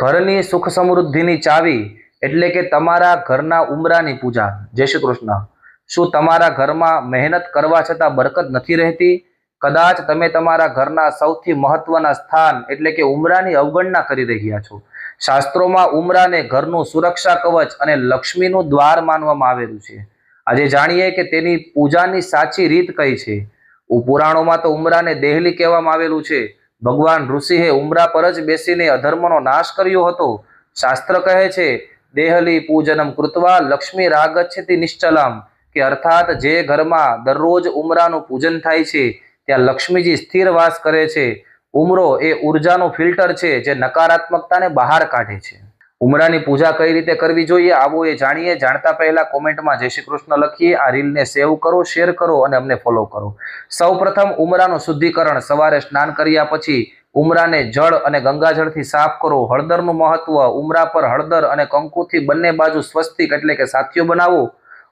ઘરની સુખ સમૃદ્ધિની ચાવી એટલે કે તમારા ઘરના ઉંબરાની પૂજા। જય શ્રી કૃષ્ણ। શું તમારા ઘરમાં મહેનત કરવા છતાં બરકત નથી રહેતી? કદાચ તમે તમારા ઘરના સૌથી મહત્વના સ્થાન એટલે કે ઉંબરાની અવગણના કરી રહ્યા છો। શાસ્ત્રોમાં ઉંબરાને ઘરનું સુરક્ષા કવચ અને લક્ષ્મીનું દ્વાર માનવામાં આવેલું છે। આજે જાણીએ કે તેની પૂજાની સાચી રીત કઈ છે। પુરાણોમાં તો ઉંબરાને દેહલી કહેવામાં આવેલું છે। ભગવાન ઋષિએ ઉંબરા પર જ બેસીને અધર્મનો નાશ કર્યો હતો। શાસ્ત્ર કહે છે દેહલી પૂજનમ કૃત્વા લક્ષ્મી રાગચ્છતિ નિશ્ચલમ, કે અર્થાત જે ઘરમાં દરરોજ ઉંબરાનું પૂજન થાય છે ત્યાં લક્ષ્મીજી સ્થિર વાસ કરે છે। ઉંબરો એ ઉર્જાનું ફિલ્ટર છે જે નકારાત્મકતાને બહાર કાઢે છે। ઉંબરાની પૂજા કઈ રીતે કરવી જોઈએ આવો એ જાણીએ। જાણતા પહેલા કોમેન્ટમાં જય શ્રી કૃષ્ણ લખીએ। આ રીલને સેવ કરો, શેર કરો અને અમને ફોલો કરો। સૌપ્રથમ ઉંબરાનું શુદ્ધિકરણ। સવારે સ્નાન કર્યા પછી ઉંબરાને જળ અને ગંગાજળથી સાફ કરો। હળદરનું મહત્વ। ઉંબરા પર હળદર અને કંકુથી બંને બાજુ સ્વસ્તિક એટલે કે સાથીઓ બનાવો।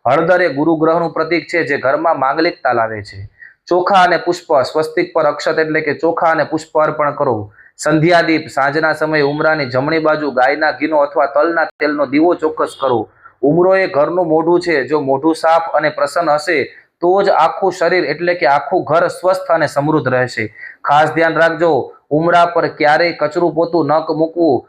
હળદર એ ગુરુ ગ્રહનું પ્રતીક છે જે ઘરમાં માંગલિકતા લાવે છે। ચોખા અને પુષ્પ। સ્વસ્તિક પર અક્ષત એટલે કે ચોખા અને પુષ્પ અર્પણ કરો। સંધ્યાદીપ। સાંજના સમયે ઉંબરાની જમણી બાજુ ગાયના ઘીનો અથવા તલના તેલનો દીવો ચોક્કસ કરો। ઉંબરો એ ઘરનું મોઢું છે। જો મોઢું સાફ અને પ્રસન્ન હશે તો જ આખું શરીર એટલે કે આખું ઘર સ્વસ્થ અને સમૃદ્ધ રહેશે। ખાસ ધ્યાન રાખજો, ઉંબરા પર ક્યારેય કચરું પોતું ન મૂકવું,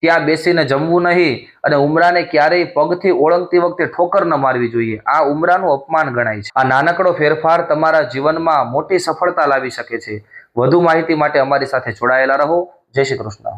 ત્યાં બેસીને જમવું નહીં અને ઉંબરાને ક્યારેય પગથી ઓળંગતી વખતે ઠોકર ન મારવી જોઈએ। આ ઉંબરાનું અપમાન ગણાય છે। આ નાનકડો ફેરફાર તમારા જીવનમાં મોટી સફળતા લાવી શકે છે। વધુ માહિતી માટે અમારી સાથે જોડાયેલા રહો। જય શ્રી કૃષ્ણ।